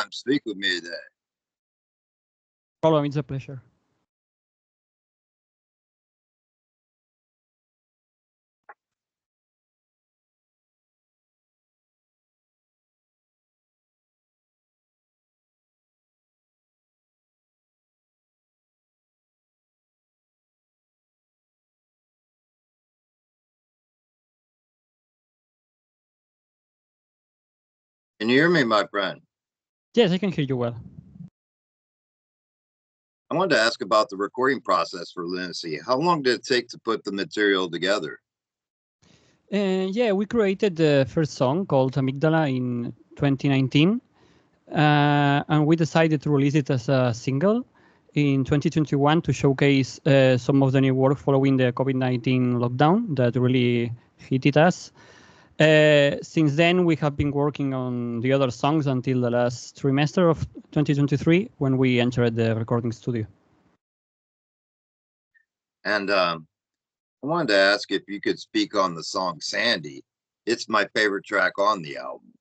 Speak with me today. Problem, it's a pleasure. Can you hear me, my friend? Yes, I can hear you well. I wanted to ask about the recording process for Lunacy. How long did it take to put the material together? Yeah, we created the first song called Amygdala in 2019, and we decided to release it as a single in 2021 to showcase some of the new work following the COVID-19 lockdown that really hit us. Since then, we have been working on the other songs until the last trimester of 2023 when we entered the recording studio. And I wanted to ask if you could speak on the song Sandy. It's my favorite track on the album.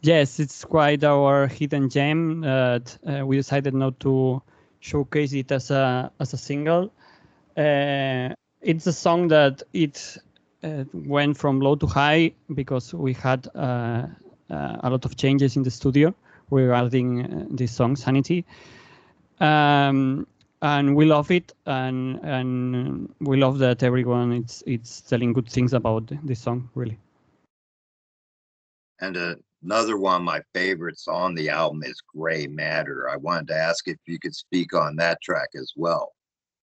Yes, it's quite our hidden gem that we decided not to showcase it as a single. It's a song that it went from low to high because we had a lot of changes in the studio regarding this song Sanity. And we love it, and we love that everyone it's telling good things about this song, really. And another one of my favorites on the album is Gray Matter. I wanted to ask if you could speak on that track as well.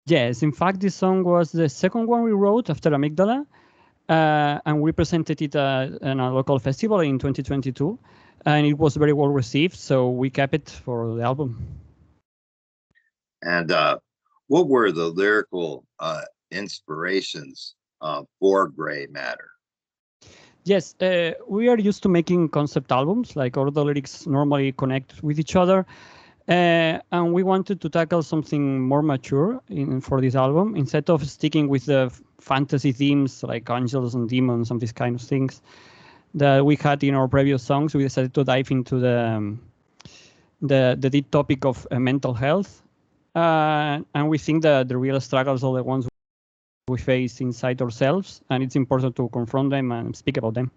Yes, in fact, this song was the second one we wrote after Amygdala, and we presented it in a local festival in 2022, and it was very well received, so we kept it for the album. And what were the lyrical inspirations for Gray Matter? Yes, we are used to making concept albums, like all the lyrics normally connect with each other, and we wanted to tackle something more mature for this album instead of sticking with the fantasy themes like angels and demons and these kind of things that we had in our previous songs. We decided to dive into the deep topic of mental health, and we think that the real struggles are the ones we face inside ourselves, and it's important to confront them and speak about them.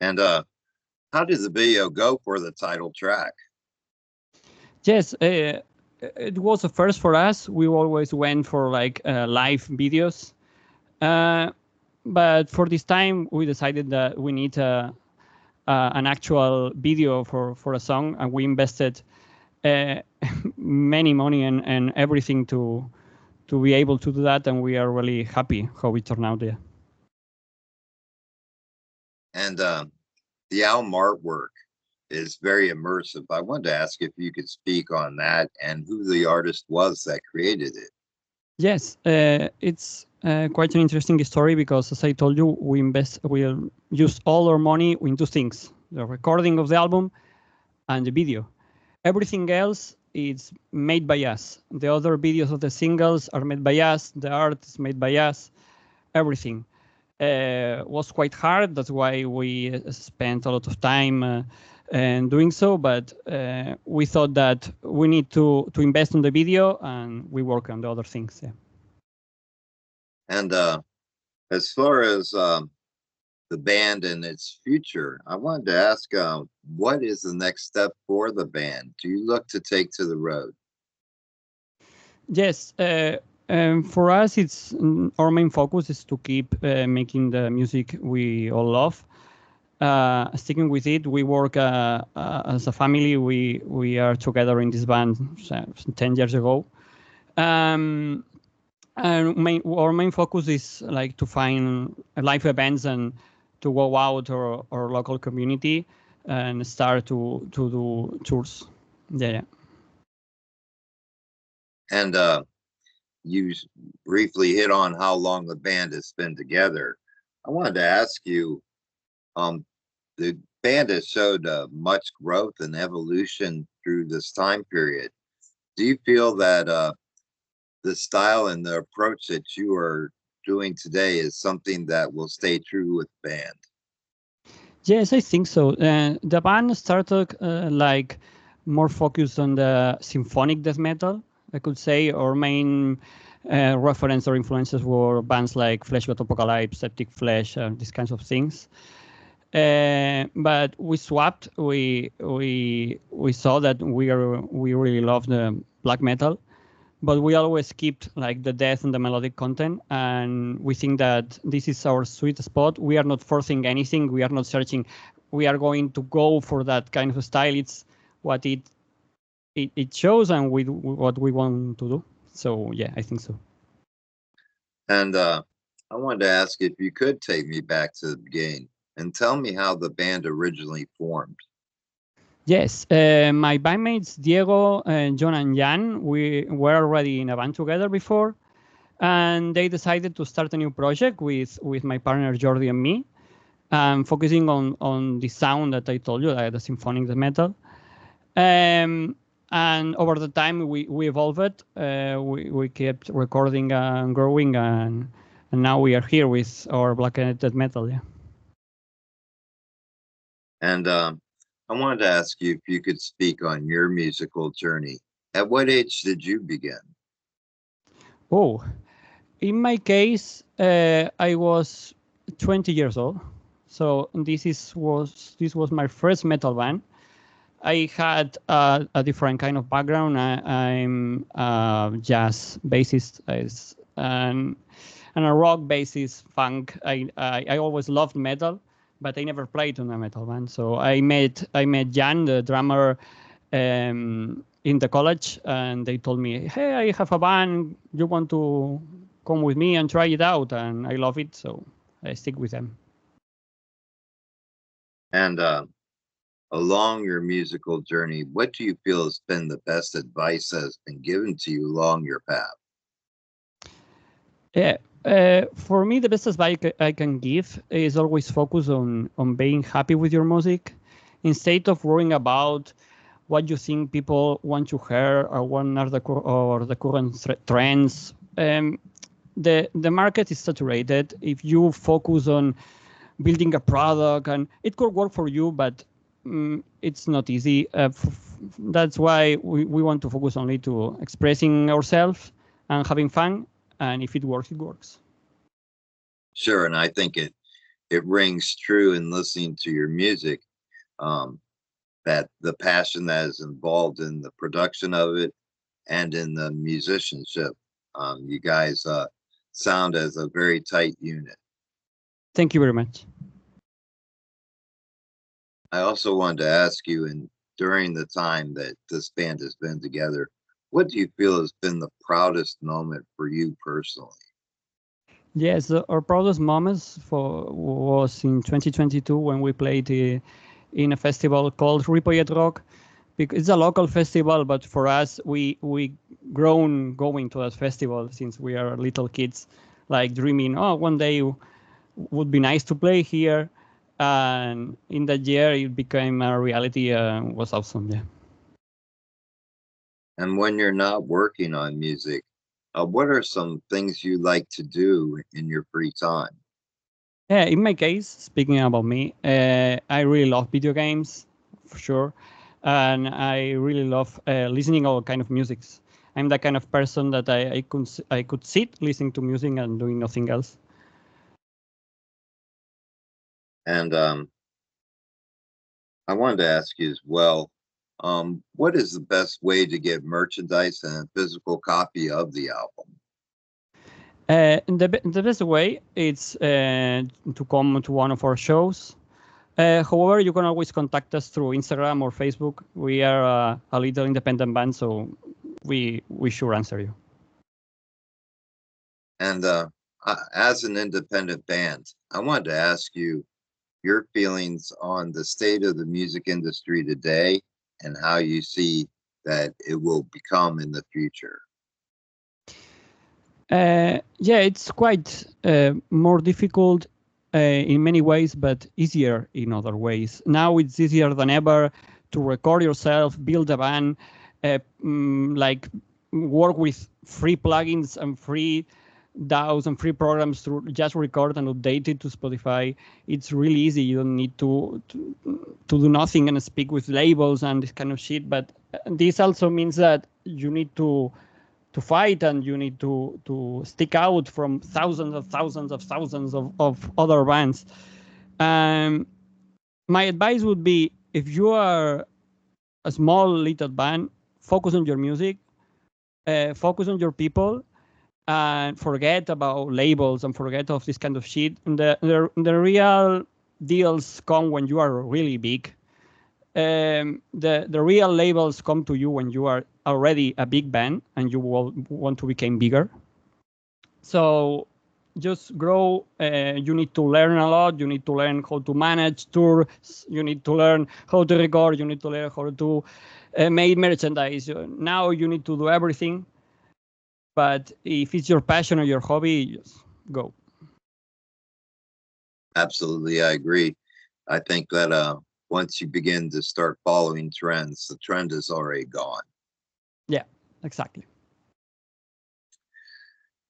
And how did the video go for the title track? Yes, it was a first for us. We always went for like live videos, but for this time we decided that we need an actual video for a song, and we invested many money and everything to be able to do that, and we are really happy how it turned out there. And the album artwork is very immersive. I wanted to ask if you could speak on that and who the artist was that created it. Yes, it's quite an interesting story because, as I told you, we use all our money into things: the recording of the album and the video. Everything else is made by us. The other videos of the singles are made by us. The art is made by us. Everything was quite hard. That's why we spent a lot of time and doing so. But we thought that we need to invest in the video, and we work on the other things. Yeah. And as far as the band and its future, I wanted to ask what is the next step for the band? Do you look to take to the road? Yes. For us, it's our main focus is to keep making the music we all love. Sticking with it, we work as a family. We are together in this band 10 years ago. And our main focus is like to find live events and to go out our local community and start to do tours. Yeah. And you briefly hit on how long the band has been together. I wanted to ask you, the band has showed much growth and evolution through this time period. Do you feel that the style and the approach that you are doing today is something that will stay true with the band? Yes, I think so. The band started like more focused on the symphonic death metal, I could say. Our main reference or influences were bands like Flesh God Apocalypse, Septic Flesh, these kinds of things. But we swapped. We saw that we really love the black metal, but we always kept like the death and the melodic content, and we think that this is our sweet spot. We are not forcing anything. We are not searching. We are going to go for that kind of style. It's what it shows, and what we want to do. So yeah, I think so. And I wanted to ask if you could take me back to the beginning and tell me how the band originally formed. Yes, my bandmates Diego, John, and Jan, we were already in a band together before, and they decided to start a new project with my partner Jordi and me, focusing on the sound that I told you, like the symphonic death metal. And over the time, we evolved. We kept recording and growing, and now we are here with our black death metal. Yeah. And I wanted to ask you if you could speak on your musical journey. At what age did you begin? Oh, in my case, I was 20 years old. So this was my first metal band. I had a different kind of background. I'm a jazz bassist and a rock bassist, funk. I always loved metal, but I never played in a metal band. So I met Jan, the drummer, in the college, and they told me, "Hey, I have a band. You want to come with me and try it out?" And I love it, so I stick with them. And along your musical journey, what do you feel has been the best advice that has been given to you along your path? Yeah. For me, the best advice I can give is always focus on being happy with your music, instead of worrying about what you think people want to hear or what are the current trends. The market is saturated. If you focus on building a product, and it could work for you, but it's not easy. That's why we want to focus only to expressing ourselves and having fun, and if it works, it works. Sure, and I think it rings true in listening to your music, um, that the passion that is involved in the production of it and in the musicianship. You guys sound as a very tight unit. Thank you very much. I also wanted to ask you, and during the time that this band has been together, what do you feel has been the proudest moment for you personally? Yes, our proudest moments was in 2022 when we played in a festival called Ripollet Rock. Because it's a local festival, but for us, we grown going to that festival since we are little kids, like dreaming, oh, one day would be nice to play here. And in that year, it became a reality. Was awesome. Yeah. And when you're not working on music, what are some things you like to do in your free time? Yeah, in my case, speaking about me, I really love video games, for sure, and I really love listening all kind of musics. I'm the kind of person that I could sit listening to music and doing nothing else. And I wanted to ask you as well, what is the best way to get merchandise and a physical copy of the album? The best way is to come to one of our shows. However, you can always contact us through Instagram or Facebook. We are a little independent band, so we sure answer you. And as an independent band, I wanted to ask you your feelings on the state of the music industry today and how you see that it will become in the future. Yeah, it's quite more difficult in many ways, but easier in other ways. Now it's easier than ever to record yourself, build a band, like work with free plugins and free DAWs and free programs to just record and update it to Spotify. It's really easy. You don't need to do nothing and speak with labels and this kind of shit. But this also means that you need to fight, and you need to stick out from thousands of other bands. My advice would be, if you are a small little band, focus on your music, focus on your people, and forget about labels and forget of this kind of shit. And the real deals come when you are really big. The real labels come to you when you are already a big band and you will want to become bigger. So just grow. You need to learn a lot. You need to learn how to manage tours. You need to learn how to record. You need to learn how to make merchandise. Now you need to do everything. But if it's your passion or your hobby, just go. Absolutely, I agree. I think that once you begin to start following trends, the trend is already gone. Yeah, exactly.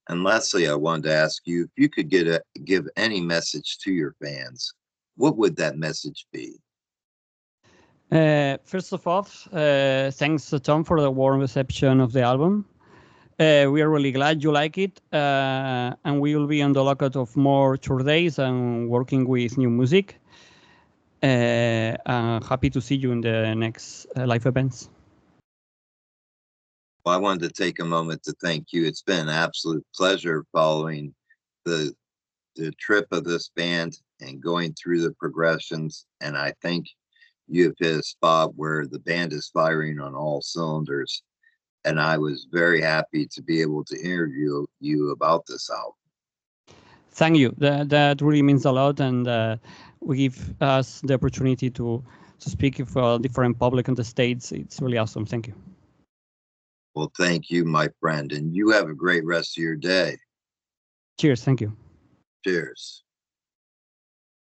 And lastly, I wanted to ask you if you could give any message to your fans, what would that message be? First of all, thanks, Tom, for the warm reception of the album. We are really glad you like it, and we will be on the lookout of more tour days and working with new music. Happy to see you in the next live events. Well, I wanted to take a moment to thank you. It's been an absolute pleasure following the trip of this band and going through the progressions. And I think you have hit a spot where the band is firing on all cylinders. And I was very happy to be able to interview you about this album. Thank you. That really means a lot, and we give us the opportunity to speak for a different public in the States. It's really awesome. Thank you. Well, thank you, my friend, and you have a great rest of your day. Cheers. Thank you. Cheers.